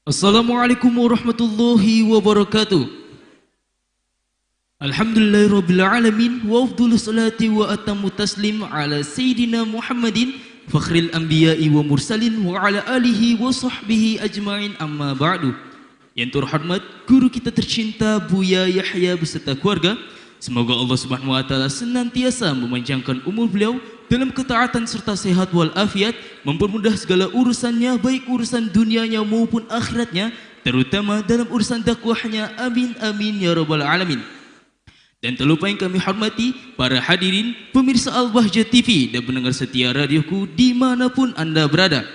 Assalamualaikum warahmatullahi wabarakatuh. Alhamdulillahirabbil alamin wa afdhalus salati wa atammu taslim ala sayyidina Muhammadin fakhril anbiya'i wa mursalin wa ala alihi wa sahbihi ajma'in, amma ba'du. Yang terhormat guru kita tercinta Buya Yahya beserta keluarga, semoga Allah Subhanahu wa taala senantiasa memanjangkan umur beliau dalam ketaatan serta sehat walafiat, mempermudah segala urusannya, baik urusan dunianya maupun akhiratnya, terutama dalam urusan dakwahnya. Amin amin ya rabbal alamin. Dan tak lupa yang kami hormati para hadirin pemirsa Al-Bahjah TV dan pendengar setia radioku dimanapun anda berada.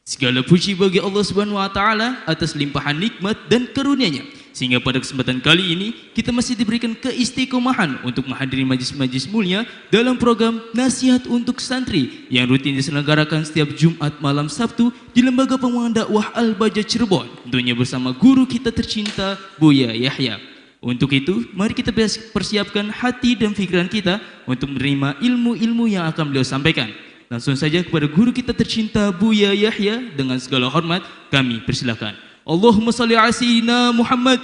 Segala puji bagi Allah Subhanahu wa taala atas limpahan nikmat dan karunia-Nya, sehingga pada kesempatan kali ini kita masih diberikan keistiqomahan untuk menghadiri majlis-majlis mulia dalam program Nasihat untuk Santri yang rutin diselenggarakan setiap Jumat malam Sabtu di Lembaga Pengembangan Dakwah Al-Bahjah Cirebon, tentunya bersama guru kita tercinta Buya Yahya. Untuk itu, mari kita persiapkan hati dan pikiran kita untuk menerima ilmu-ilmu yang akan beliau sampaikan. Langsung saja kepada guru kita tercinta Buya Yahya, dengan segala hormat kami persilakan. Allahumma salli ala sayyidina Muhammad.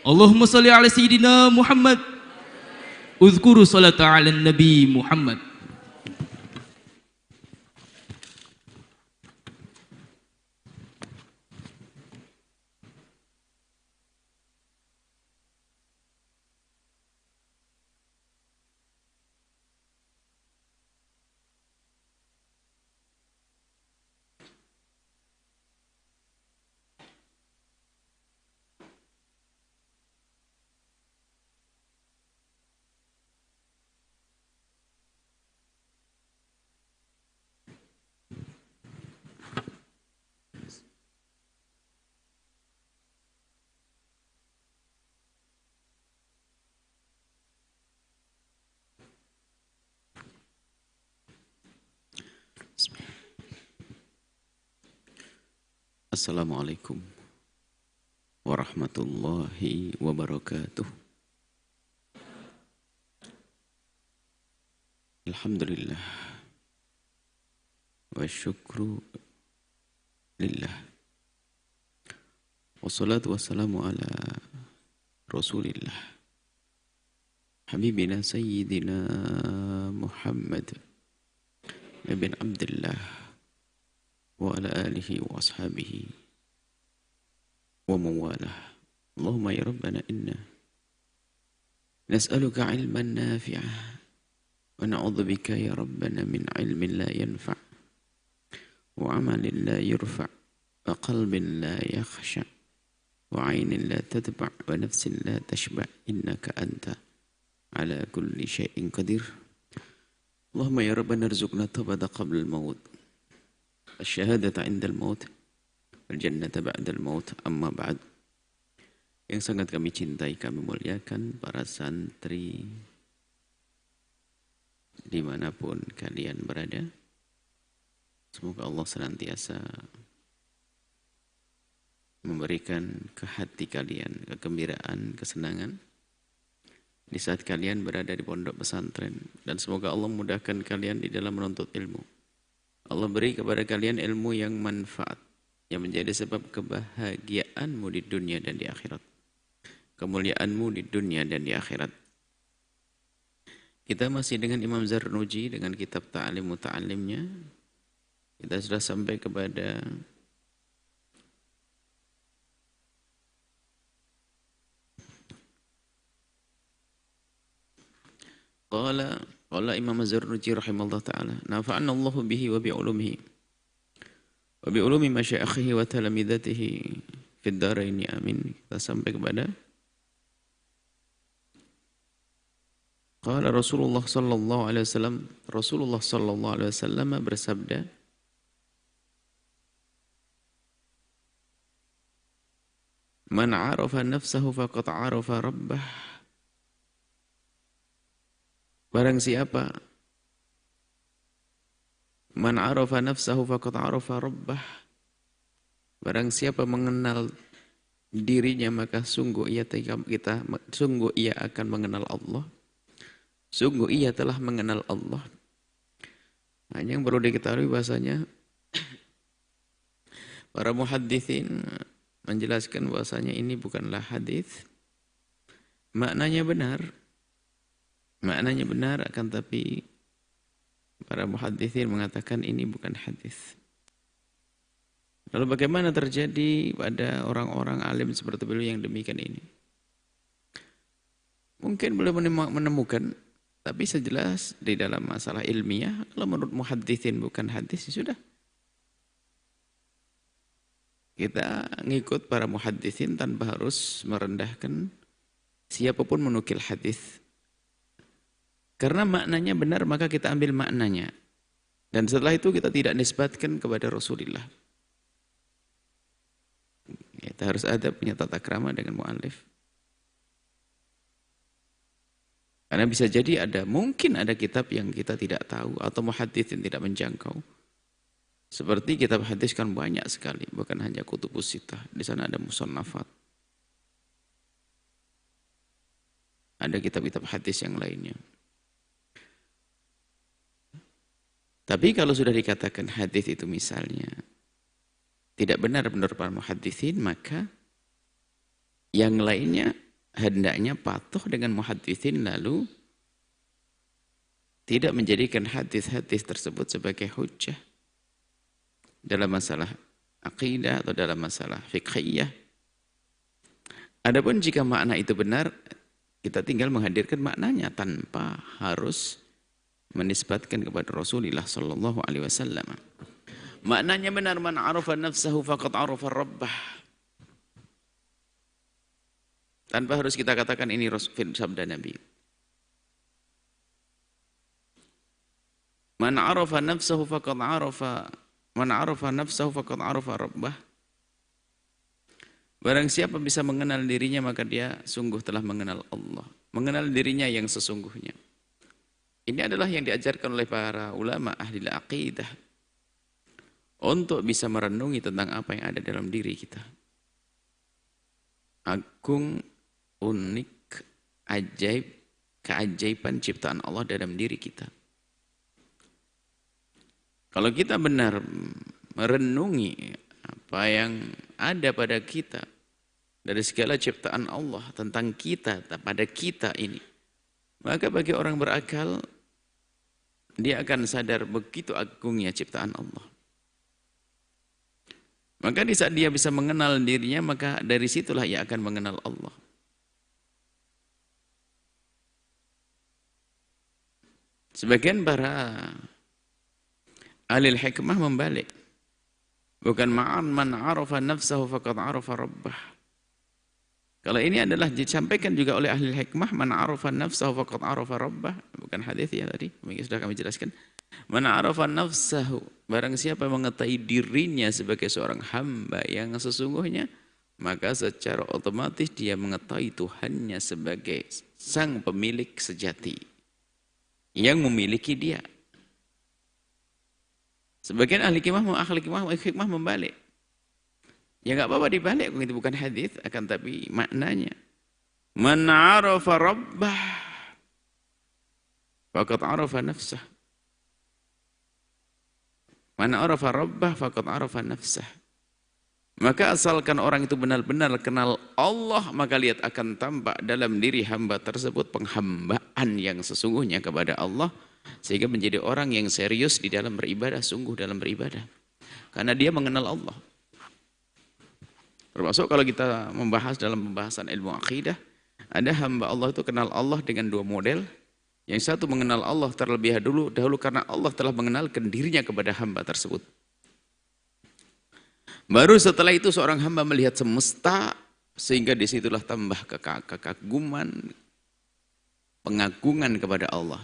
Allahumma salli ala sayyidina Muhammad. Uzkuru salata ala nabi Muhammad. Assalamualaikum warahmatullahi wabarakatuh. Alhamdulillah wa syukru lillah, wassalatu wassalamu ala rasulillah habibina sayyidina Muhammad bin Abdullah wa ala alihi wa ashabihi wa mawalah. Allahumma ya Rabbana inna nas'aluka ilman nafi'ah wa na'udzubika ya Rabbana min ilmin la yanfa' wa amalin la yurfa' wa qalbin la yakhsha' wa aynin la tadba' wa nafsin la tashba' innaka anta ala kulli syai'in qadir. Allahumma ya Rabbana arzuqna tawbata qabla al-maut, asyhadata indal maut, wal jannata ba'dal maut, amma ba'd. Yang sangat kami cintai, kami muliakan para santri dimanapun kalian berada, semoga Allah senantiasa memberikan ke hati kalian kegembiraan, kesenangan di saat kalian berada di pondok pesantren, dan semoga Allah mudahkan kalian di dalam menuntut ilmu. Allah beri kepada kalian ilmu yang manfaat, yang menjadi sebab kebahagiaanmu di dunia dan di akhirat, kemuliaanmu di dunia dan di akhirat. Kita masih dengan Imam Zarnuji dengan kitab Ta'alim Muta'alimnya. Kita sudah sampai kepada Qala Imam Az-Zarnuji rahimahullah ta'ala, nafa'anna Allahu bihi wa bi'ulumihi wa bi'ulumi masyayikhihi wa talamidatihi fid dharaini amin. Kita sampai kepada qala Rasulullah sallallahu alaihi wasallam, Rasulullah sallallahu alaihi wasallam bersabda, man 'arafa nafsahu faqad 'arafa rabbah. Barang siapa man arafa nafsahu faqad arafa rabbah, barang siapa mengenal dirinya maka sungguh ia akan mengenal Allah. Sungguh ia telah mengenal Allah. Hanya yang perlu diketahui bahasanya Para muhaditsin menjelaskan bahwasanya ini bukanlah hadis. Maknanya benar akan tapi para muhaditsin mengatakan ini bukan hadis. Lalu bagaimana terjadi pada orang-orang alim seperti beliau yang demikian ini? Mungkin beliau menemukan, tapi sejelas di dalam masalah ilmiah, kalau menurut muhaditsin bukan hadis, ya sudah. Kita ngikut para muhaditsin tanpa harus merendahkan siapapun menukil hadis. Karena maknanya benar, maka kita ambil maknanya. Dan setelah itu kita tidak nisbatkan kepada Rasulullah. Kita harus ada punya tata krama dengan mu'alif. Karena bisa jadi mungkin ada kitab yang kita tidak tahu atau muhadits yang tidak menjangkau. Seperti kitab hadis kan banyak sekali, bukan hanya kutubus sittah. Di sana ada musannafat. Ada kitab-kitab hadis yang lainnya. Tapi kalau sudah dikatakan hadis itu misalnya tidak benar menurut para muhaditsin, maka yang lainnya hendaknya patuh dengan muhaditsin lalu tidak menjadikan hadis-hadis tersebut sebagai hujjah dalam masalah akidah atau dalam masalah fiqhiyah. Adapun jika makna itu benar, kita tinggal menghadirkan maknanya tanpa harus menisbatkan kepada Rasulullah sallallahu alaihi wasallam. Maknanya benar, man arafa nafsahu faqad arafa rabbah. Tanpa harus kita katakan ini sabda Nabi. Man arafa nafsahu faqad arafa rabbah. Barang siapa bisa mengenal dirinya, maka dia sungguh telah mengenal Allah. Mengenal dirinya yang sesungguhnya. Ini adalah yang diajarkan oleh para ulama ahli aqidah. Untuk bisa merenungi tentang apa yang ada dalam diri kita. Agung, unik, ajaib, keajaiban ciptaan Allah dalam diri kita. Kalau kita benar merenungi apa yang ada pada kita dari segala ciptaan Allah tentang kita, pada kita ini, maka bagi orang berakal, dia akan sadar begitu agungnya ciptaan Allah. Maka di saat dia bisa mengenal dirinya, maka dari situlah ia akan mengenal Allah. Sebagian para ahli hikmah membalik. Bukan ma'an man arafa nafsahu faqad arafa rabbah. Kalau ini adalah disampaikan juga oleh ahli hikmah, man arafa nafsahu faqad arafa rabbah. Bukan hadis ya tadi, sudah kami jelaskan. Man arafa nafsahu, barang siapa mengetahui dirinya sebagai seorang hamba yang sesungguhnya, maka secara otomatis dia mengetahui Tuhannya sebagai sang pemilik sejati yang memiliki dia. Sebagian ahli hikmah membalik. Ya enggak apa-apa dibalik, itu bukan hadis, akan tapi maknanya. Man arafa rabbah faqad arafa nafsah. Man arafa rabbah faqad arafa nafsah. Maka asalkan orang itu benar-benar kenal Allah, maka lihat akan tampak dalam diri hamba tersebut penghambaan yang sesungguhnya kepada Allah, sehingga menjadi orang yang serius di dalam beribadah, sungguh dalam beribadah. Karena dia mengenal Allah. Termasuk kalau kita membahas dalam pembahasan ilmu akidah, ada hamba Allah itu kenal Allah dengan dua model. Yang satu mengenal Allah terlebih dahulu karena Allah telah mengenalkan dirinya kepada hamba tersebut. Baru setelah itu seorang hamba melihat semesta, sehingga disitulah tambah kekaguman, pengagungan kepada Allah.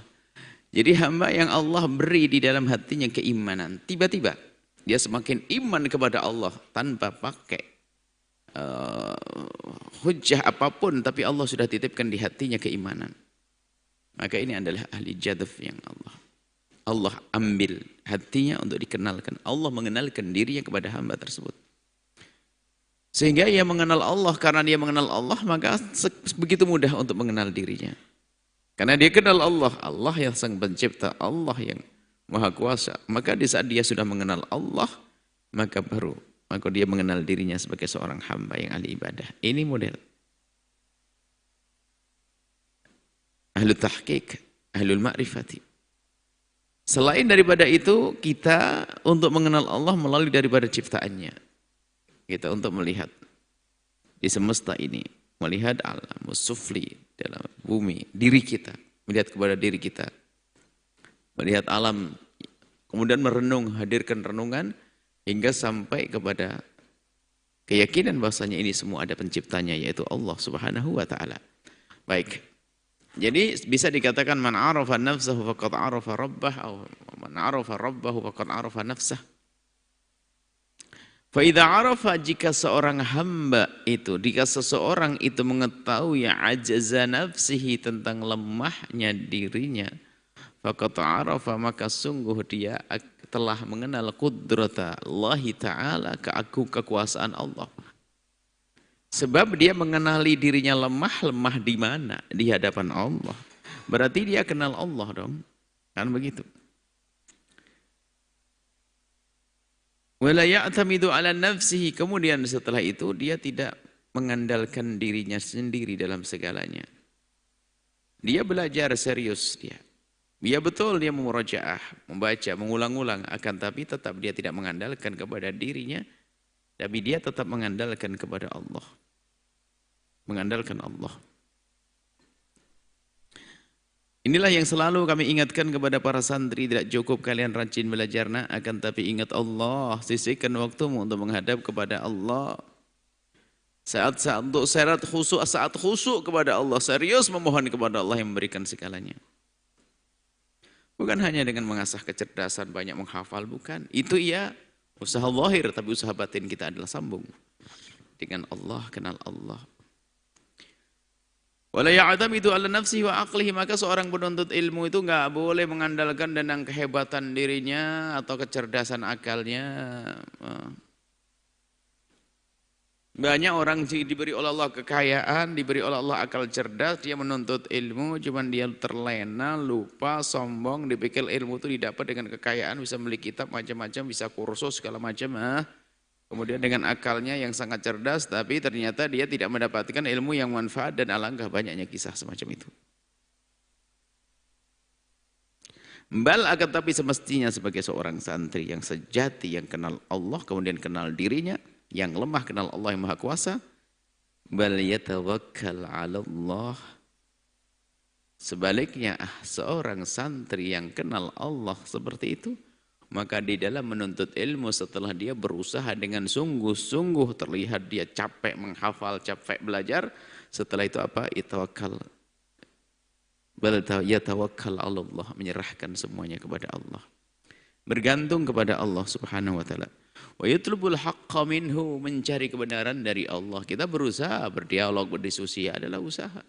Jadi hamba yang Allah beri di dalam hatinya keimanan, tiba-tiba dia semakin iman kepada Allah tanpa pakai hujjah apapun, tapi Allah sudah titipkan di hatinya keimanan. Maka ini adalah ahli jadaf yang Allah ambil hatinya untuk dikenalkan. Allah mengenalkan dirinya kepada hamba tersebut. Sehingga ia mengenal Allah, karena dia mengenal Allah, maka begitu mudah untuk mengenal dirinya. Karena dia kenal Allah, Allah yang sang pencipta, Allah yang maha kuasa. Maka di saat dia sudah mengenal Allah, maka baru maka dia mengenal dirinya sebagai seorang hamba yang ahli ibadah. Ini model ahlu tahqiq, ahlul ma'rifati. Selain daripada itu, kita untuk mengenal Allah melalui daripada ciptaannya. Kita untuk melihat di semesta ini, melihat alam sufli dalam bumi, diri kita, melihat kepada diri kita, melihat alam, kemudian merenung, hadirkan renungan hingga sampai kepada keyakinan bahwasanya ini semua ada penciptanya, yaitu Allah Subhanahu wa taala. Baik. Jadi bisa dikatakan man arafa nafsahu faqad arafa rabbah, atau man arafa rabbahu faqad arafa nafsah. Fa idza arafa, jika seorang hamba itu, jika seseorang itu mengetahui ajza nafsihi, tentang lemahnya dirinya, faqad arafa, maka sungguh dia telah mengenal qudrata Allah Ta'ala, kekuasaan Allah. Sebab dia mengenali dirinya lemah di mana? Di hadapan Allah. Berarti dia kenal Allah dong. Kan begitu. Wala ya'tamidu ala nafsihi, kemudian setelah itu dia tidak mengandalkan dirinya sendiri dalam segalanya. Dia belajar serius dia. Dia betul dia memurajaah, membaca, mengulang-ulang, akan tapi tetap dia tidak mengandalkan kepada dirinya, tapi dia tetap mengandalkan kepada Allah. Mengandalkan Allah. Inilah yang selalu kami ingatkan kepada para santri, tidak cukup kalian rajin belajar, nak, akan tapi ingat Allah, sisihkan waktumu untuk menghadap kepada Allah. Saat-saat untuk saat khusyuk kepada Allah, serius memohon kepada Allah yang memberikan segalanya. Bukan hanya dengan mengasah kecerdasan, banyak menghafal, bukan. Itu iya, usaha zahir, tapi usaha batin kita adalah sambung dengan Allah, kenal Allah. Wala ya'tamidu ala nafsihi wa aqlihi, maka seorang penuntut ilmu itu enggak boleh mengandalkan dengan kehebatan dirinya atau kecerdasan akalnya. Banyak orang diberi oleh Allah kekayaan, diberi oleh Allah akal cerdas, dia menuntut ilmu, cuman dia terlena, lupa, sombong, dipikir ilmu itu didapat dengan kekayaan, bisa beli kitab macam-macam, bisa kursus segala macam. Kemudian dengan akalnya yang sangat cerdas, tapi ternyata dia tidak mendapatkan ilmu yang manfaat, dan alangkah banyaknya kisah semacam itu. Bal akan tapi semestinya sebagai seorang santri yang sejati, yang kenal Allah, kemudian kenal dirinya, yang lemah kenal Allah yang Maha Kuasa, bal yatawakkal 'ala Allah. Sebaliknya seorang santri yang kenal Allah seperti itu, maka di dalam menuntut ilmu setelah dia berusaha dengan sungguh-sungguh, terlihat dia capek menghafal, capek belajar, setelah itu apa? Itawakal. Bal yatawakkal 'ala Allah, menyerahkan semuanya kepada Allah. Bergantung kepada Allah Subhanahu wa taala. Wa yatlubul haqqa minhu, mencari kebenaran dari Allah. Kita berusaha, berdialog, berdiskusi adalah usaha.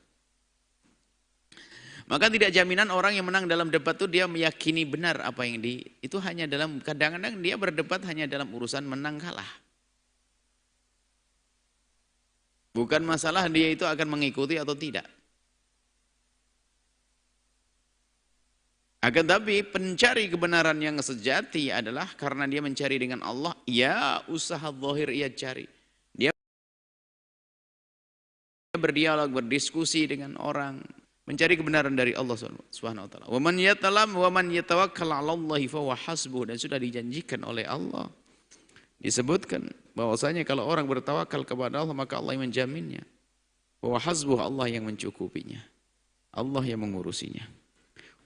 Maka tidak jaminan orang yang menang dalam debat itu dia meyakini benar apa yang itu hanya dalam, kadang-kadang dia berdebat hanya dalam urusan menang kalah. Bukan masalah dia itu akan mengikuti atau tidak. Akan tapi pencari kebenaran yang sejati adalah karena dia mencari dengan Allah, ya usaha zahir ia cari. Dia berdialog, berdiskusi dengan orang, mencari kebenaran dari Allah Subhanahu wa taala. Wa man yatawakkal 'ala Allah fa huwa hasbuh, dan sudah dijanjikan oleh Allah. Disebutkan bahwasanya kalau orang bertawakal kepada Allah, maka Allah yang menjaminnya. Wa hasbuh, Allah yang mencukupinya. Allah yang mengurusinya.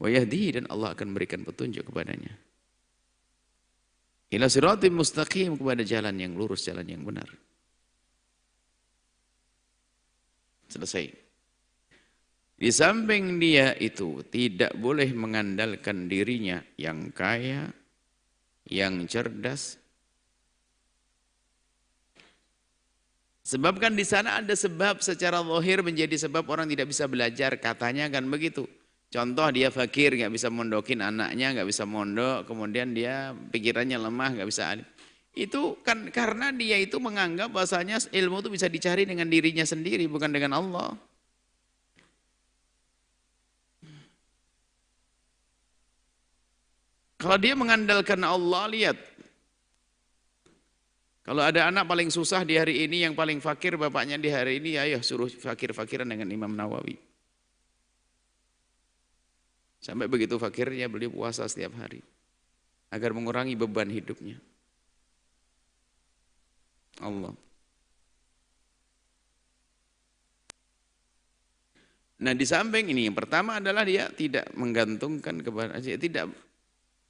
Wa yahdihi, dan Allah akan memberikan petunjuk kepadanya. Ila siratim mustaqim, kepada jalan yang lurus, jalan yang benar. Selesai. Di samping dia itu tidak boleh mengandalkan dirinya yang kaya, yang cerdas. Sebab kan di sana ada sebab secara zahir menjadi sebab orang tidak bisa belajar, katanya kan begitu. Contoh dia fakir, nggak bisa mondokin anaknya, nggak bisa mondok, kemudian dia pikirannya lemah, nggak bisa alim. Itu kan karena dia itu menganggap bahasanya ilmu itu bisa dicari dengan dirinya sendiri, bukan dengan Allah. Kalau dia mengandalkan Allah, lihat. Kalau ada anak paling susah di hari ini, yang paling fakir bapaknya di hari ini, ayo suruh fakir-fakiran dengan Imam Nawawi. Sampai begitu fakirnya beliau puasa setiap hari. Agar mengurangi beban hidupnya. Allah. Nah di samping ini, yang pertama adalah dia tidak menggantungkan kepada, tidak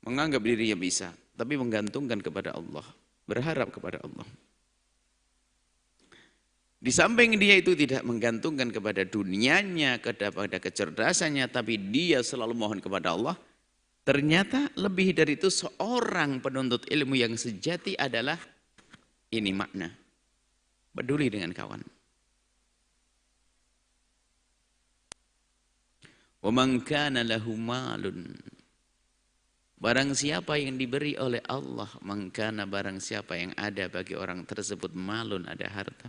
menganggap dirinya bisa, tapi menggantungkan kepada Allah. Berharap kepada Allah. Di samping dia itu tidak menggantungkan kepada dunianya, kepada kecerdasannya, tapi dia selalu mohon kepada Allah. Ternyata lebih dari itu seorang penuntut ilmu yang sejati adalah ini makna. Peduli dengan kawan. Wa man kana lahu malun. Barang siapa yang diberi oleh Allah, mangkana barang siapa yang ada bagi orang tersebut malun, ada harta.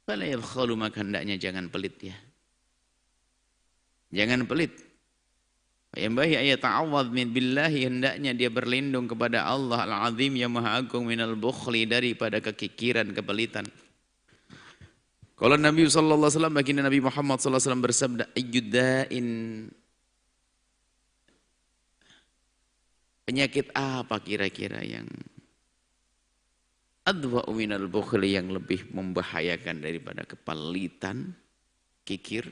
Fala yabkhalu, maka hendaknya jangan pelit ya. Jangan pelit. Yanbaghi ayat ta'awwadz min billahi, hendaknya dia berlindung kepada Allah Al-Azim yang Maha Agung minal bukhli, daripada kekikiran, kepelitan. Kalau Nabi sallallahu alaihi wasallam, baginda Nabi Muhammad sallallahu alaihi wasallam bersabda, ayyudda'in, penyakit apa kira-kira yang adwa'u minal bukhli, yang lebih membahayakan daripada kepelitan, kikir?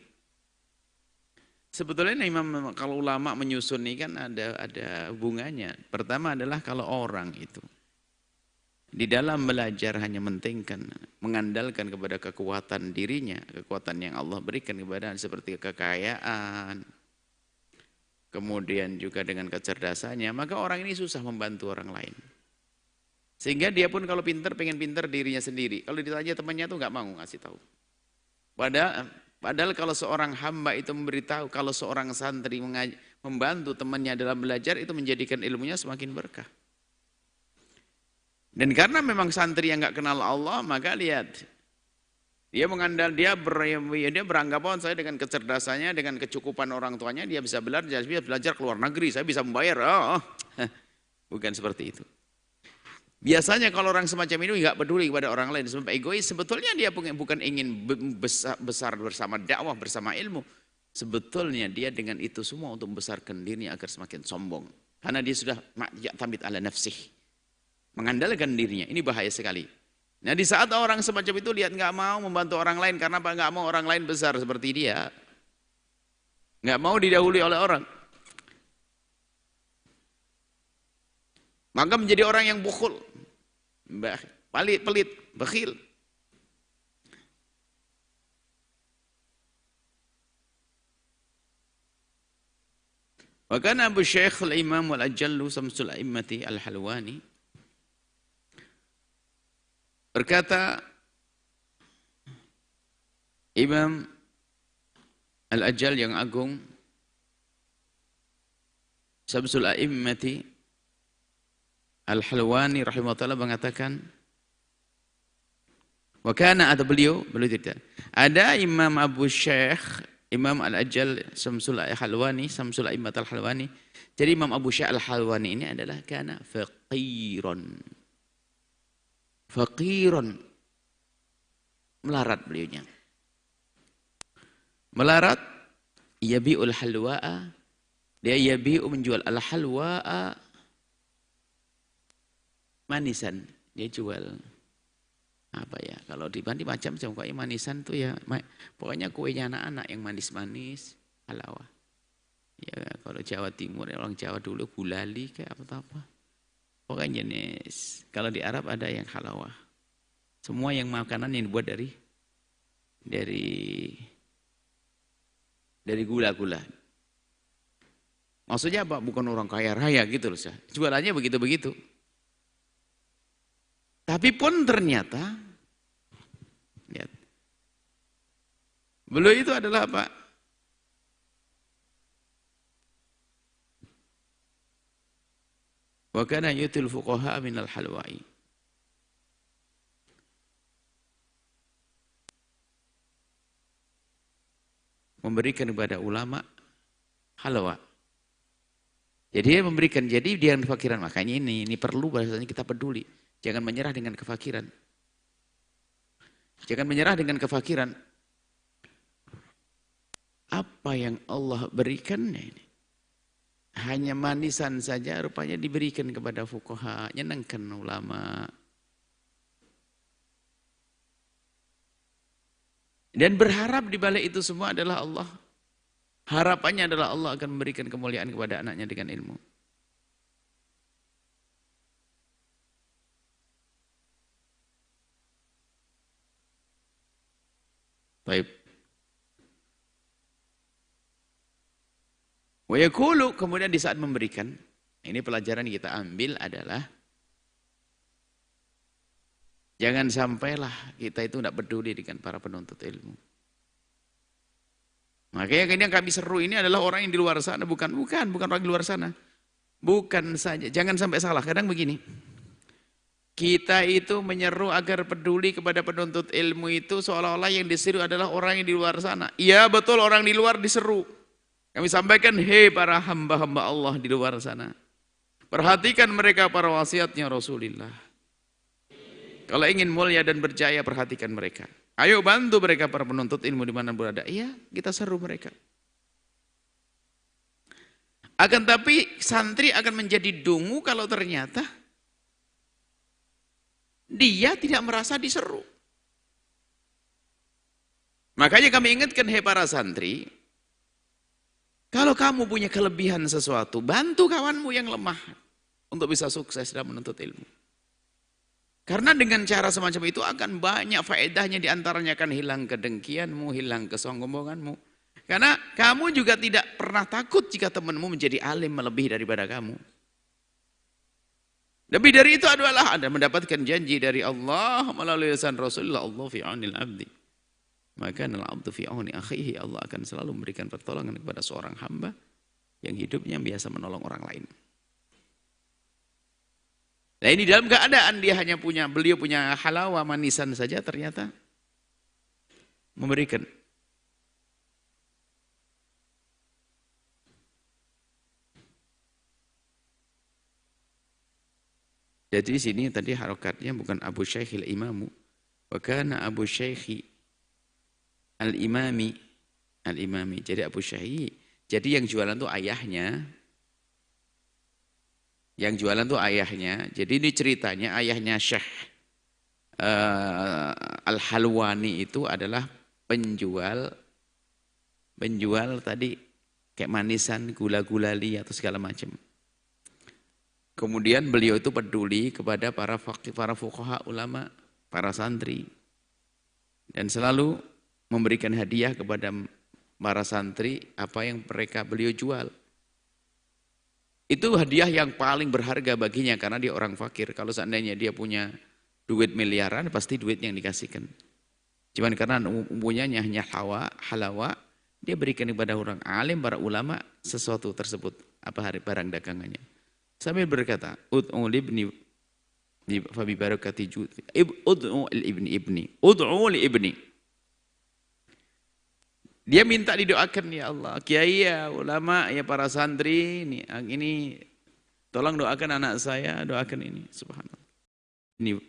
Sebetulnya Imam, kalau ulama menyusun ini kan ada hubungannya. Pertama adalah kalau orang itu di dalam belajar hanya mentingkan, mengandalkan kepada kekuatan dirinya, kekuatan yang Allah berikan kepada, seperti kekayaan, kemudian juga dengan kecerdasannya, maka orang ini susah membantu orang lain. Sehingga dia pun kalau pintar, pengen pintar dirinya sendiri. Kalau ditanya temannya tuh nggak mau ngasih tahu. Padahal kalau seorang hamba itu memberitahu, kalau seorang santri membantu temannya dalam belajar, itu menjadikan ilmunya semakin berkah. Dan karena memang santri yang nggak kenal Allah, maka lihat, dia beranggapan saya dengan kecerdasannya, dengan kecukupan orang tuanya, dia bisa belajar ke luar negeri, saya bisa membayar. Bukan seperti itu. Biasanya kalau orang semacam ini nggak peduli kepada orang lain, sebab egois, sebetulnya dia bukan ingin besar bersama dakwah, bersama ilmu. Sebetulnya dia dengan itu semua untuk membesarkan dirinya agar semakin sombong. Karena dia sudah ya'tamid ala nafsih, mengandalkan dirinya. Ini bahaya sekali. Nah di saat orang semacam itu lihat nggak mau membantu orang lain, karena apa? Nggak mau orang lain besar seperti dia, nggak mau didahului oleh orang, maka menjadi orang yang bukhul, pelit, bakhil. Wa kana Abu Syekh al-Imam wal-Ajallu Samsul A'immati al-Halwani berkata, Imam Al-Ajal yang agung, Samsul A'immati Al-Halwani rahimahullah mengatakan, wa kana, atau beliau tidak. Ada Imam Abu Syekh, Imam Al-Ajal Samsul Al-Halwani, Samsul A'immat Al-Halwani. Jadi Imam Abu Syekh Al-Halwani ini adalah kana faqiron, melarat beliaunya. Melarat, yabi'ul halwa'a, dia yabi'u menjual al-halwa'a, manisan. Dia jual apa ya, kalau di macam kayak manisan tuh ya, pokoknya kuenya anak-anak yang manis-manis, halawa. Ya kalau Jawa Timur, orang Jawa dulu gulali kayak apa-apa. Pokoknya jenis, kalau di Arab ada yang halawah. Semua yang makanan yang dibuat dari gula-gula. Maksudnya apa? Bukan orang kaya raya gitu loh. Jualannya begitu-begitu. Tapi pun ternyata, lihat, beliau itu adalah apa? Wa kana yutil fuqaha minal halwa'i. Memberikan kepada ulama halwa. Jadi dia memberikan, jadi dia yang fakiran, makanya ini perlu bahasanya kita peduli. Jangan menyerah dengan kefakiran. Jangan menyerah dengan kefakiran. Apa yang Allah berikan ini hanya manisan saja rupanya diberikan kepada fuqaha, nyenangkan ulama. Dan berharap di balik itu semua adalah Allah. Harapannya adalah Allah akan memberikan kemuliaan kepada anaknya dengan ilmu. Baik. Wa yaqulu, kemudian di saat memberikan, ini pelajaran yang kita ambil adalah jangan sampailah kita itu tidak peduli dengan para penuntut ilmu. Makanya yang kami seru ini adalah orang yang di luar sana, bukan orang di luar sana. Bukan saja, jangan sampai salah. Kadang begini, kita itu menyeru agar peduli kepada penuntut ilmu itu seolah-olah yang diseru adalah orang yang di luar sana. Iya betul, orang di luar diseru. Kami sampaikan, hei para hamba-hamba Allah di luar sana. Perhatikan mereka para wasiatnya Rasulullah. Kalau ingin mulia dan berjaya, perhatikan mereka. Ayo bantu mereka para penuntut ilmu di mana berada. Iya, kita seru mereka. Akan tapi santri akan menjadi dungu kalau ternyata dia tidak merasa diseru. Makanya kami ingatkan, hei para santri, kalau kamu punya kelebihan sesuatu, bantu kawanmu yang lemah untuk bisa sukses dalam menuntut ilmu. Karena dengan cara semacam itu akan banyak faedahnya, diantaranya akan hilang kedengkianmu, hilang kesombonganmu. Karena kamu juga tidak pernah takut jika temanmu menjadi alim melebihi daripada kamu. Lebih dari itu adalah Anda mendapatkan janji dari Allah melalui lisan Rasulullah, Allah fi aunil abdi. Maka al-abdu fi auni akhihi, Allah akan selalu memberikan pertolongan kepada seorang hamba yang hidupnya biasa menolong orang lain. Nah ini dalam keadaan beliau punya halawa manisan saja ternyata memberikan. Jadi di sini tadi harokatnya bukan Abu Syaikhil Imamu, wa kana Abu Syaikhi Al-Imami. Jadi Abu Syaihi, jadi yang jualan tuh ayahnya. Yang jualan tuh ayahnya. Jadi ini ceritanya ayahnya Syekh Al-Halwani itu adalah penjual tadi kayak manisan, gula-gulali atau segala macam. Kemudian beliau itu peduli kepada para fuqaha ulama, para santri. Dan selalu memberikan hadiah kepada para santri apa yang beliau jual. Itu hadiah yang paling berharga baginya karena dia orang fakir. Kalau seandainya dia punya duit miliaran, pasti duit yang dikasihkan. Cuman karena umpunya hanya halawa, dia berikan kepada orang alim, para ulama, sesuatu tersebut, barang dagangannya. Sambil berkata, ud'u libni fabi barakati judi, ud'u li ibni. Dia minta didoakan, ya Allah, kiai ya, ulama ya, para santri ini tolong doakan anak saya, doakan ini, subhanallah. Ini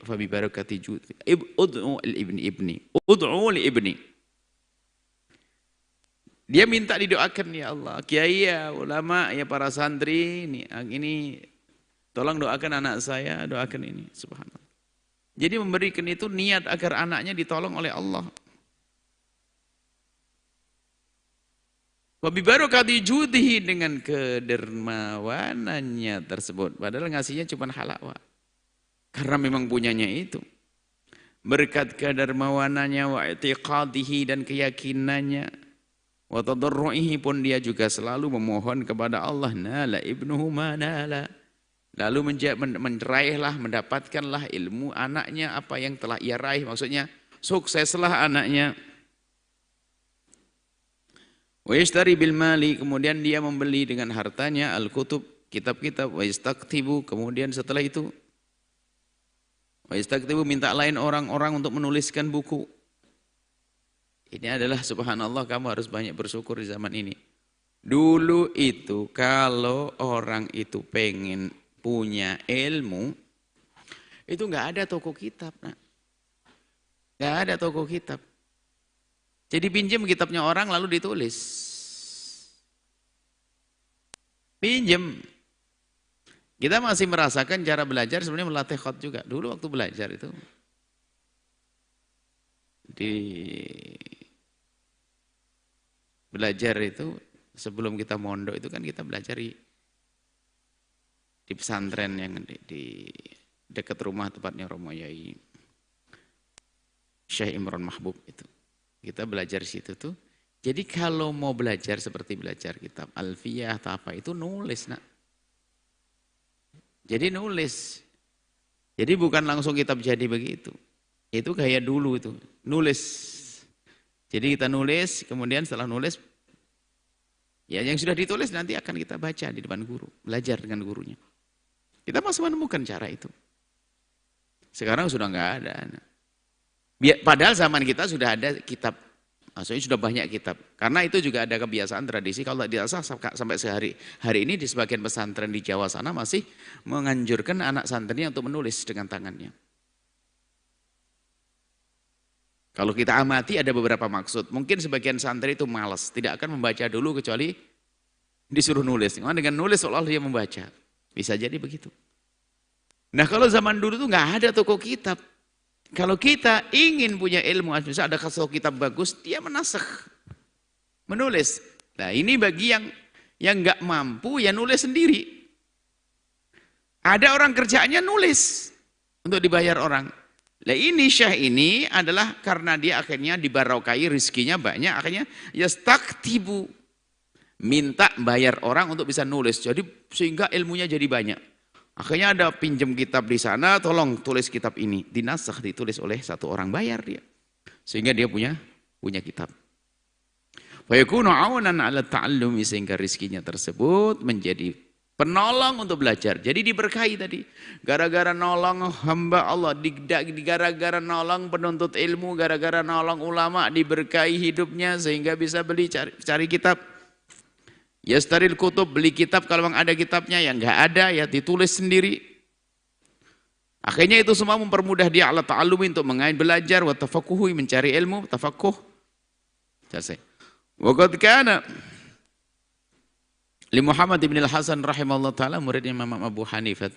fabi barakati judi, ud'u li ibni. Dia minta didoakan, ya Allah, kiai ya, ulama ya, para santri ini tolong doakan anak saya, doakan ini, subhanallah. Jadi memberikan itu niat agar anaknya ditolong oleh Allah. Wabibarokati judihi, dengan kedermawanannya tersebut. Padahal ngasihnya cuma halawa. Karena memang punyanya itu. Berkat kedermawanannya wa i'tiqadihi, dan keyakinannya. Wa tadarru'ihi, pun dia juga selalu memohon kepada Allah. Nala ibnuhu ma nala. Lalu meraihlah, mendapatkanlah ilmu anaknya apa yang telah ia raih. Maksudnya sukseslah anaknya. Wa yashtari bil mali, kemudian dia membeli dengan hartanya al-kutub, kitab-kitab. Wa yastaktibu, kemudian setelah itu wa yastaktibu, minta lain orang-orang untuk menuliskan buku. Ini adalah subhanallah, kamu harus banyak bersyukur di zaman ini. Dulu itu kalau orang itu pengen punya ilmu, Itu nggak ada toko kitab. Nah. Nggak ada toko kitab. Jadi pinjam kitabnya orang lalu ditulis. Pinjam. Kita masih merasakan cara belajar sebenarnya melatih khot juga. Dulu waktu belajar itu belajar itu sebelum kita mondok itu kan kita belajar di pesantren yang di dekat rumah tempatnya Romo Yai Syekh Imron Mahbub itu. Kita belajar di situ tuh. Jadi kalau mau belajar seperti belajar kitab Alfiyah atau apa itu nulis nak. Jadi nulis. Jadi bukan langsung kitab jadi begitu. Itu kayak dulu itu, nulis. Jadi kita nulis, kemudian setelah nulis, ya yang sudah ditulis nanti akan kita baca di depan guru, belajar dengan gurunya. Kita masih menemukan cara itu. Sekarang sudah nggak ada. Padahal zaman kita sudah ada kitab, maksudnya sudah banyak kitab. Karena itu juga ada kebiasaan tradisi, kalau tidak salah sampai hari ini di sebagian pesantren di Jawa sana masih menganjurkan anak santrinya untuk menulis dengan tangannya. Kalau kita amati ada beberapa maksud. Mungkin sebagian santri itu malas, tidak akan membaca dulu kecuali disuruh nulis. Karena dengan nulis seolah-olah dia membaca. Bisa jadi begitu. Nah kalau zaman dulu tuh nggak ada toko kitab. Kalau kita ingin punya ilmu, misalnya ada toko kitab bagus, dia menasakh, menulis. Nah ini bagi yang nggak mampu ya nulis sendiri. Ada orang kerjaannya nulis untuk dibayar orang. Nah ini syah ini adalah karena dia akhirnya dibarokai rizkinya banyak, akhirnya yastaktibu, minta bayar orang untuk bisa nulis, jadi sehingga ilmunya jadi banyak. Akhirnya ada pinjam kitab di sana, tolong tulis kitab ini, dinasakh, ditulis oleh satu orang, bayar dia, sehingga dia punya kitab. Fa yakunu aunan ala ta'allumi, sehingga rizkinya tersebut menjadi penolong untuk belajar. Jadi diberkahi tadi. Gara-gara nolong hamba Allah, gara-gara nolong penuntut ilmu, gara-gara nolong ulama, diberkahi hidupnya sehingga bisa beli cari kitab. Yastaril kutub, beli kitab kalau memang ada kitabnya, yang enggak ada ya ditulis sendiri. Akhirnya itu semua mempermudah dia ala ta'allumi untuk belajar, wa tafaqquhi, mencari ilmu, tafaqquh. Selesai. Wa qad kana li Muhammad bin Al-Hasan rahimahullah ta'ala, muridnya Imam Abu Hanifah,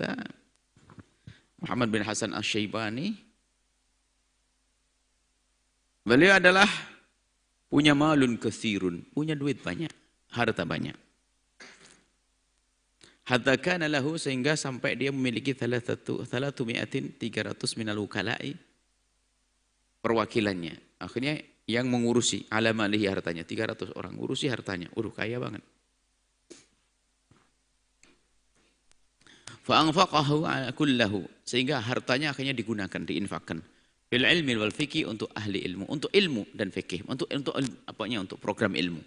Muhammad bin Hasan Asy-Syaibani, beliau adalah punya malun katsirun, punya duit banyak, harta banyak. Hatta kana lahu, sehingga sampai dia memiliki 300 minal ukala'i, perwakilannya. Akhirnya yang mengurusi ala malihi, hartanya, 300 orang ngurusi hartanya. Kaya banget. Fa'anfaqahu kullahu, sehingga hartanya akhirnya digunakan, diinfakkan fil ilmi wal fikih, untuk ahli ilmu, untuk ilmu dan fikih, untuk program ilmu.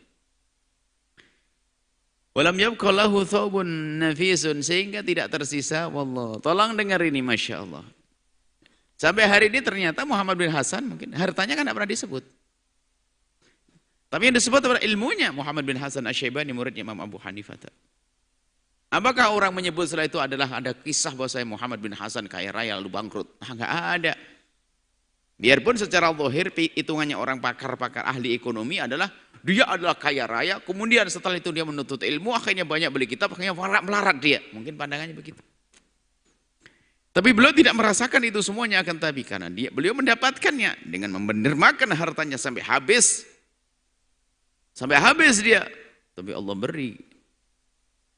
Walam yabqa lahu thawbun nafisun, sehingga tidak tersisa, wallah. Tolong dengar ini, Masya Allah. Sampai hari ini ternyata Muhammad bin Hasan, mungkin hartanya kan tidak pernah disebut. Tapi yang disebut adalah ilmunya. Muhammad bin Hasan Asy-Syaibani, muridnya Imam Abu Hanifah. Apakah orang menyebut setelah itu adalah ada kisah bahwa saya Muhammad bin Hasan kaya raya lalu bangkrut? Enggak ada. Biarpun secara zahir hitungannya orang pakar-pakar ahli ekonomi adalah dia adalah kaya raya, kemudian setelah itu dia menuntut ilmu, akhirnya banyak beli kitab, akhirnya melarat dia. Mungkin pandangannya begitu. Tapi beliau tidak merasakan itu semuanya, akan tapi karena beliau mendapatkannya dengan mendermakan hartanya sampai habis. Sampai habis dia. Tapi Allah beri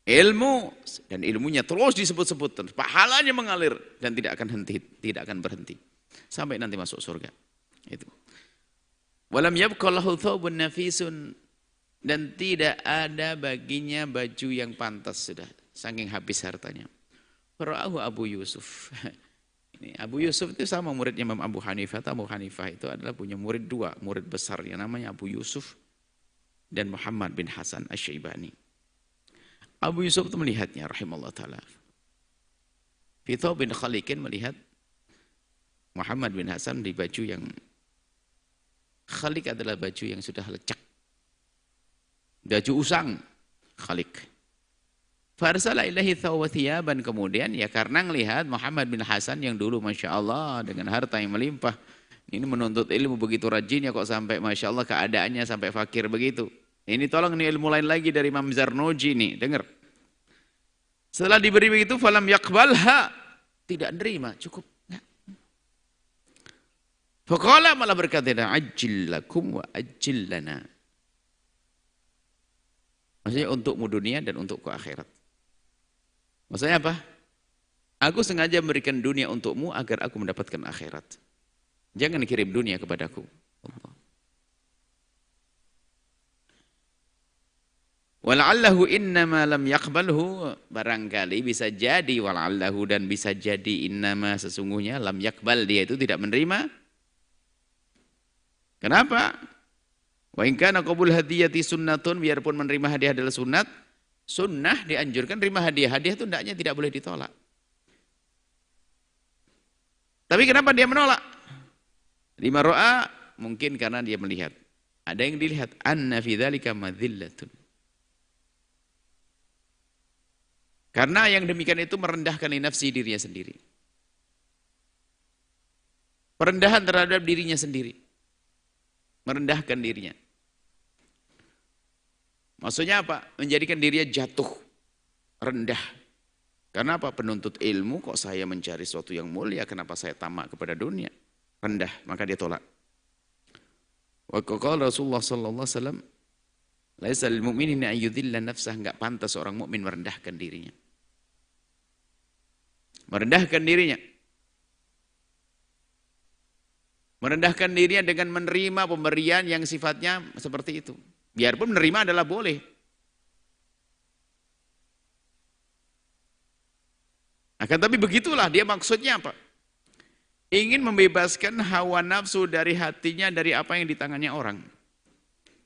ilmu, dan ilmunya terus disebut-sebut, pahalanya mengalir dan tidak akan berhenti sampai nanti masuk surga. Itu. Walam yabqa lahu thawbun nafisun, dan tidak ada baginya baju yang pantas, sudah saking habis hartanya. Fara'ahu Abu Yusuf. Ini Abu Yusuf itu sama muridnya Imam Abu Hanifah. Abu Hanifah itu adalah punya murid dua, murid besar yang namanya Abu Yusuf dan Muhammad bin Hasan Asy-Syaibani. Abu Yusuf itu melihatnya rahimahullah ta'ala. Fithau bin Khalikin melihat Muhammad bin Hasan di baju yang, Khalik adalah baju yang sudah lecek, baju usang, Khalik. Farsala ilahi thawathiyaban, kemudian ya karena ngelihat Muhammad bin Hasan yang dulu Masya Allah dengan harta yang melimpah. Ini menuntut ilmu begitu rajin ya kok sampai Masya Allah keadaannya sampai fakir begitu. Ini tolong nih ilmu lain lagi dari Imam Zarnuji nih, dengar. Setelah diberi begitu, falam yakbalha, tidak nerima, cukup. Faqala, malah berkata, ajil lakum wa ajil lana. Maksudnya untukmu dunia dan untukku akhirat. Maksudnya apa? Aku sengaja memberikan dunia untukmu agar aku mendapatkan akhirat. Jangan kirim dunia kepadaku. Allah. Wala'allahu innama lam yakbalhu, barangkali bisa jadi wala'allahu dan bisa jadi innama sesungguhnya lam yakbal, dia itu tidak menerima. Kenapa? Wa in kana qabul hadiyati sunnatun, biarpun menerima hadiah adalah sunnat, sunnah dianjurkan terima hadiah. Hadiah itu hendaknya tidak boleh ditolak. Tapi kenapa dia menolak? Lima ro'a, mungkin karena dia melihat. Ada yang dilihat, anna fi dzalika madhillatun. Karena yang demikian itu merendahkan nafsi dirinya sendiri. Perendahan terhadap dirinya sendiri. Merendahkan dirinya. Maksudnya apa? Menjadikan dirinya jatuh, rendah. Karena apa? Penuntut ilmu, kok saya mencari sesuatu yang mulia, kenapa saya tamak kepada dunia? Rendah, maka dia tolak. Wa qala Rasulullah sallallahu alaihi wasallam, laisa lil mu'mini an yudhilla nafsah, enggak pantas seorang mukmin merendahkan dirinya. Merendahkan dirinya. Merendahkan dirinya dengan menerima pemberian yang sifatnya seperti itu. Biarpun menerima adalah boleh. Akan tapi begitulah dia maksudnya apa? Ingin membebaskan hawa nafsu dari hatinya dari apa yang di tangannya orang.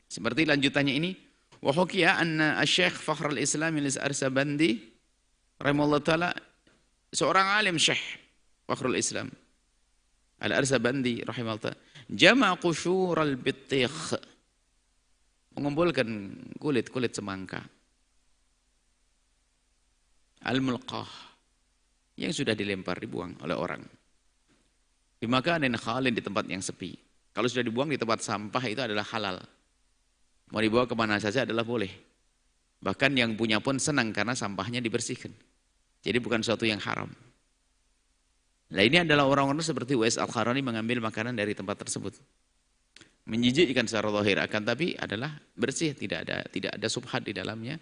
Seperti lanjutannya ini, wa hukiya anna asy-syekh Fakhrul Islam Al-Arsabandi rahimahullah taala, seorang alim Syekh Fakhrul Islam Al-Arsabandi rahimahullah, jama' qusyural bittikh, mengumpulkan kulit-kulit semangka al-mulqah yang sudah dilempar, dibuang oleh orang di makanin khalin, di tempat yang sepi. Kalau sudah dibuang di tempat sampah itu adalah halal, mau dibawa kemana saja adalah boleh. Bahkan yang punya pun senang karena sampahnya dibersihkan, jadi bukan sesuatu yang haram. Nah ini adalah orang-orang seperti Uwais Al-Qarani mengambil makanan dari tempat tersebut. Menjijikkan secara zahir, akan tapi adalah bersih, tidak ada subhat di dalamnya.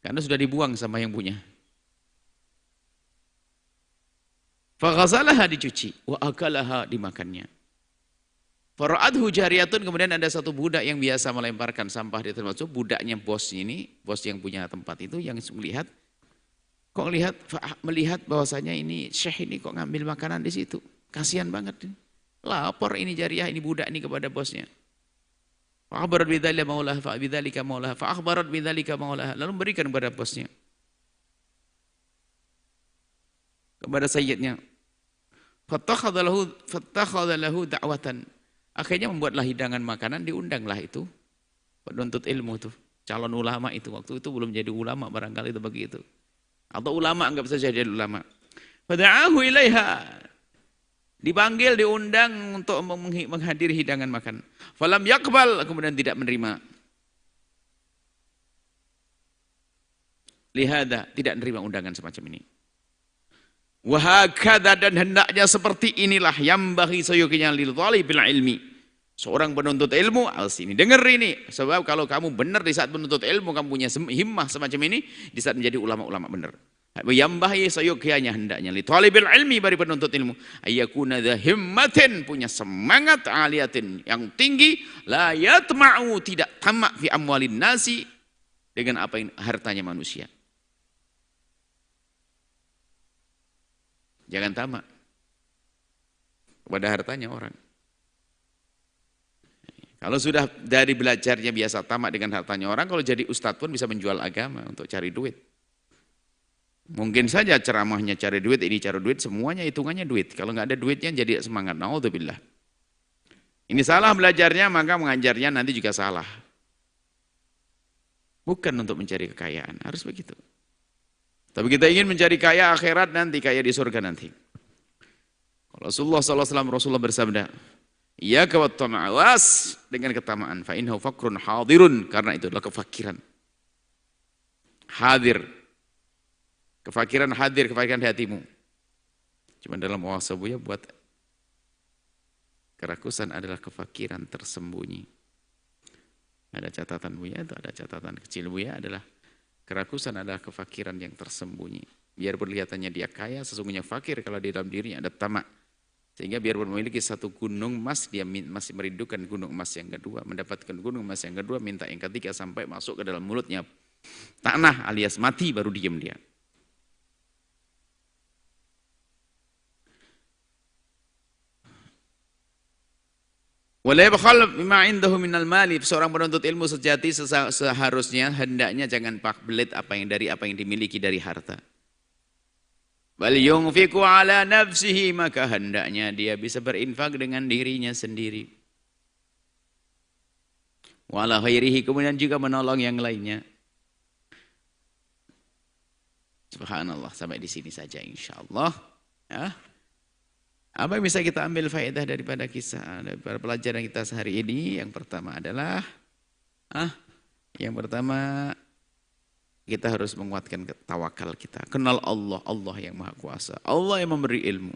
Karena sudah dibuang sama yang punya. Faghazalaha, dicuci, wa akalaha, dimakannya. Fara'adhu jariyatun, kemudian ada satu budak yang biasa melemparkan sampah di tempat itu, budaknya bos ini, bos yang punya tempat itu, yang melihat, melihat bahwasanya ini syekh ini kok ngambil makanan di situ, kasihan banget. Lapor ini jariyah, ini budak ini kepada bosnya. Fa'akhbarat bidzalika maulaha fa'bidzalika maulaha fa'akhbarat bidzalika maulaha, lalu memberikan kepada bosnya, kepada sayyidnya. Fattakhadha lahu da'watan, akhirnya membuatlah hidangan makanan, diundanglah itu penuntut ilmu itu, calon ulama itu, waktu itu belum jadi ulama barangkali itu begitu. Atau ulama, anggap saja jadi ulama. Fada'ahu ilaiha, dipanggil, diundang untuk menghadiri hidangan makan. Falam yakbal, kemudian tidak menerima. Lihada, tidak menerima undangan semacam ini. Wahakadha, dan hendaknya seperti inilah yang bagi sayukinya lil thalibil ilmi, seorang penuntut ilmu. Sini dengar ini, sebab kalau kamu benar di saat penuntut ilmu, kamu punya himmah semacam ini, di saat menjadi ulama-ulama benar. Yambahi sayukianya, hendaknya li thalibil ilmi, bagi penuntut ilmu, ayyakuna dha himmatin, punya semangat aliyatin yang tinggi, la yatma'u, tidak tamak fi amwalin nasi, dengan apa yang hartanya manusia. Jangan tamak kepada hartanya orang. Kalau sudah dari belajarnya biasa tamak dengan hartanya orang, kalau jadi ustadz pun bisa menjual agama untuk cari duit. Mungkin saja ceramahnya cari duit, ini cari duit, semuanya hitungannya duit. Kalau nggak ada duitnya jadi semangat. Naudzubillah. Ini salah belajarnya, maka mengajarnya nanti juga salah. Bukan untuk mencari kekayaan, harus begitu. Tapi kita ingin mencari kaya akhirat nanti, kaya di surga nanti. Rasulullah SAW bersabda, "Ya kawat tama'awas," dengan ketamaan, "fa innahu fakrun hadirun," karena itu adalah kefakiran. Hadir. Kefakiran hadir, kefakiran di hatimu. Cuma dalam bahasa Buya buat kerakusan adalah kefakiran tersembunyi. Ada catatan Buya itu, ada catatan kecil Buya adalah kerakusan adalah kefakiran yang tersembunyi. Biar kelihatannya dia kaya, sesungguhnya fakir kalau di dalam dirinya ada tamak. Sehingga biar memiliki satu gunung emas, dia masih merindukan gunung emas yang kedua. Mendapatkan gunung emas yang kedua, minta yang ketiga sampai masuk ke dalam mulutnya tanah alias mati, baru diam dia. Wala yabkhal bima indahu minal mali. Seorang penuntut ilmu sejati seharusnya hendaknya jangan pelit apa yang dimiliki dari harta. Bal yunfiqu ala nafsihi, maka hendaknya dia bisa berinfak dengan dirinya sendiri. Wala ghairihi, kemudian juga menolong yang lainnya. Subhanallah, sampai di sini saja insyaallah. Ya. Apa yang bisa kita ambil faedah daripada kisah, daripada pelajaran kita sehari ini? Yang pertama adalah kita harus menguatkan tawakal kita. Kenal Allah, Allah yang Maha Kuasa, Allah yang memberi ilmu.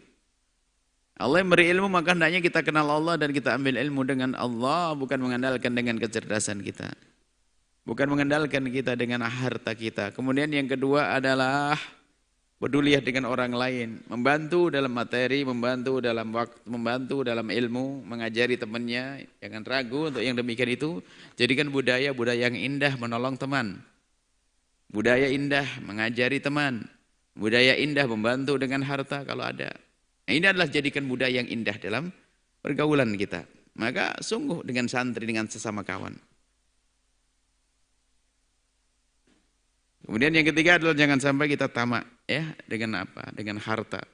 Allah yang memberi ilmu, maka hendaknya kita kenal Allah dan kita ambil ilmu dengan Allah, bukan mengandalkan dengan kecerdasan kita. Bukan mengandalkan kita dengan harta kita. Kemudian yang kedua adalah peduli dengan orang lain, membantu dalam materi, membantu dalam waktu, membantu dalam ilmu, mengajari temannya. Jangan ragu untuk yang demikian itu. Jadikan budaya yang indah menolong teman. Budaya indah mengajari teman. Budaya indah membantu dengan harta kalau ada. Nah, ini adalah jadikan budaya yang indah dalam pergaulan kita. Maka sungguh dengan santri, dengan sesama kawan. Kemudian yang ketiga adalah jangan sampai kita tamak, ya, dengan apa? Dengan harta.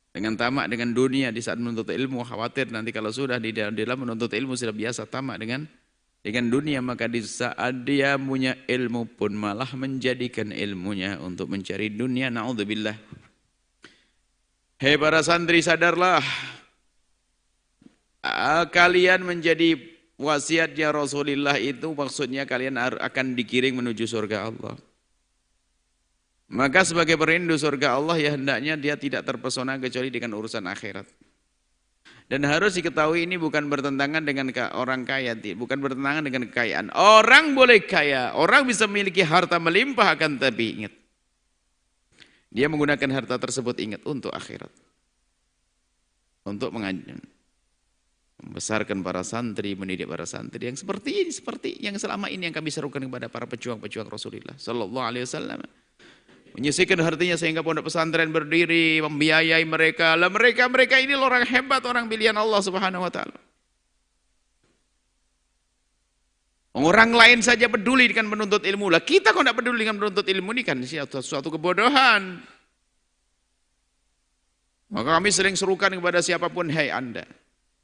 Dengan tamak dengan dunia di saat menuntut ilmu, khawatir nanti kalau sudah di dalam menuntut ilmu sudah biasa tamak dengan dunia, maka di saat dia punya ilmu pun malah menjadikan ilmunya untuk mencari dunia. Na'udzubillah. Hei para santri, sadarlah. Kalian menjadi wasiatnya Rasulullah itu maksudnya kalian akan digiring menuju surga Allah. Maka sebagai perindu surga Allah ya hendaknya dia tidak terpesona kecuali dengan urusan akhirat. Dan harus diketahui ini bukan bertentangan dengan orang kaya, bukan bertentangan dengan kekayaan. Orang boleh kaya, orang bisa memiliki harta melimpah, akan tapi ingat, dia menggunakan harta tersebut ingat untuk akhirat. Untuk membesarkan para santri, mendidik para santri yang seperti yang selama ini yang kami serukan kepada para pejuang-pejuang Rasulullah sallallahu alaihi wasallam. Menyisihkan hartanya sehingga pondok pesantren berdiri, membiayai mereka. Lah mereka ini orang hebat, orang pilihan Allah Subhanahu wa taala. Orang lain saja peduli dengan menuntut ilmu. Lah kita kok tidak peduli dengan menuntut ilmu, ini kan suatu kebodohan. Maka kami sering serukan kepada siapapun, hai Anda,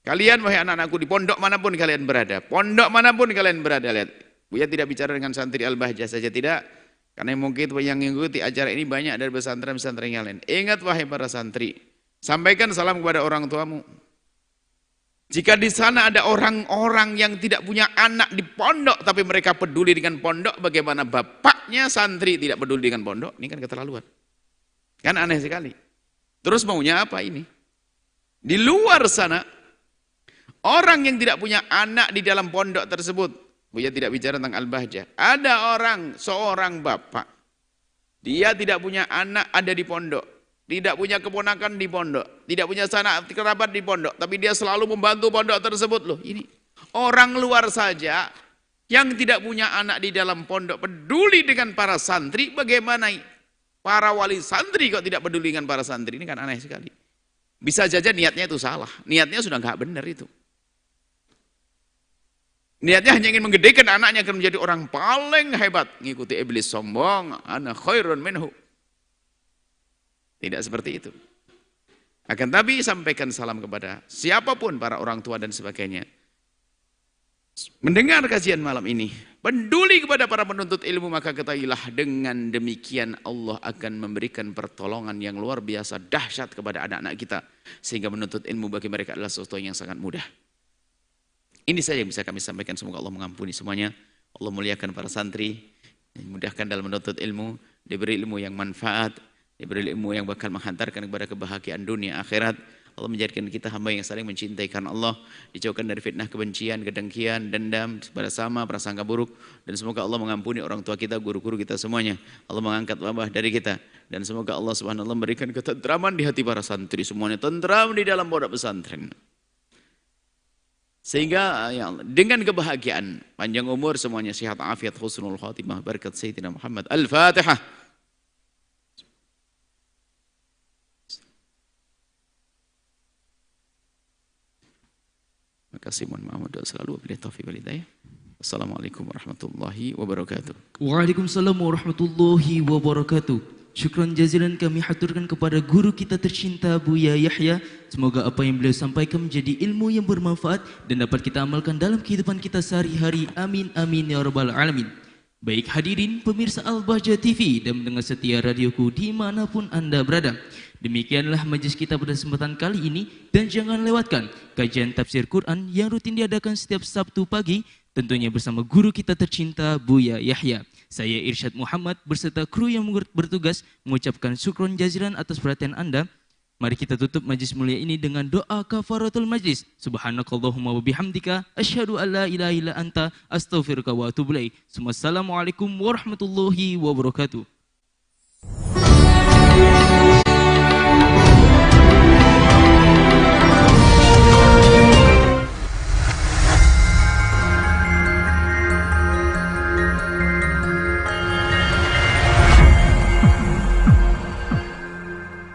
kalian wahai anak-anakku di pondok manapun kalian berada, lihat, Buya tidak bicara dengan santri Al-Bahjah saja, tidak, karena mungkin yang mengikuti acara ini banyak dari pesantren-pesantren yang lain. Ingat wahai para santri, sampaikan salam kepada orang tuamu. Jika di sana ada orang-orang yang tidak punya anak di pondok, tapi mereka peduli dengan pondok, bagaimana bapaknya santri tidak peduli dengan pondok? Ini kan keterlaluan, kan aneh sekali. Terus maunya apa ini? Di luar sana, orang yang tidak punya anak di dalam pondok tersebut, Buya tidak bicara tentang Al-Bahjah. Ada seorang bapak, dia tidak punya anak ada di pondok, tidak punya keponakan di pondok, tidak punya sanak kerabat di pondok, tapi dia selalu membantu pondok tersebut. Loh, ini orang luar saja yang tidak punya anak di dalam pondok peduli dengan para santri, bagaimana para wali santri kok tidak peduli dengan para santri? Ini kan aneh sekali. Bisa saja niatnya itu salah, niatnya sudah nggak benar itu. Niatnya hanya ingin menggedekan anaknya akan menjadi orang paling hebat, ngikuti iblis sombong, ana khairun minhu. Tidak seperti itu. Akan tapi sampaikan salam kepada siapapun, para orang tua dan sebagainya. Mendengar kajian malam ini, peduli kepada para penuntut ilmu, maka ketahuilah dengan demikian Allah akan memberikan pertolongan yang luar biasa dahsyat kepada anak-anak kita, sehingga menuntut ilmu bagi mereka adalah sesuatu yang sangat mudah. Ini saja yang bisa kami sampaikan. Semoga Allah mengampuni semuanya. Allah muliakan para santri, dimudahkan dalam menuntut ilmu, diberi ilmu yang manfaat, diberi ilmu yang bakal menghantarkan kepada kebahagiaan dunia akhirat. Allah menjadikan kita hamba yang saling mencintai karena Allah, dijauhkan dari fitnah kebencian, kedengkian, dendam, pada sama, prasangka buruk, dan semoga Allah mengampuni orang tua kita, guru-guru kita semuanya. Allah mengangkat wabah dari kita, dan semoga Allah Subhanahu wa taala memberikan ketentraman di hati para santri semuanya, tentram di dalam pondok pesantren. Sehingga ya Allah, dengan kebahagiaan, panjang umur semuanya, sehat afiat, husnul khatimah, berkat Sayyidina Muhammad. Al-Fatihah. Terima kasih, mohon maaf, doa selalu, wabillahi taufiq wal hidayah. Assalamualaikum warahmatullahi wabarakatuh. Waalaikumsalam warahmatullahi wabarakatuh. Syukran jazilan kami haturkan kepada guru kita tercinta Buya Yahya. Semoga apa yang beliau sampaikan menjadi ilmu yang bermanfaat dan dapat kita amalkan dalam kehidupan kita sehari-hari. Amin amin ya rabbal alamin. Baik hadirin pemirsa Al-Bahjah TV dan mendengar setia radioku dimanapun Anda berada. Demikianlah majlis kita pada kesempatan kali ini, dan jangan lewatkan kajian tafsir Quran yang rutin diadakan setiap Sabtu pagi, tentunya bersama guru kita tercinta Buya Yahya. Saya Irsyad Muhammad beserta kru yang bertugas mengucapkan syukron jazilan atas perhatian Anda. Mari kita tutup majlis mulia ini dengan doa kafaratul majlis. Subhanakallahumma wa bihamdika asyhadu an la ilaha illa anta astaghfiruka wa atubu ilaik. Wassalamualaikum warahmatullahi wabarakatuh.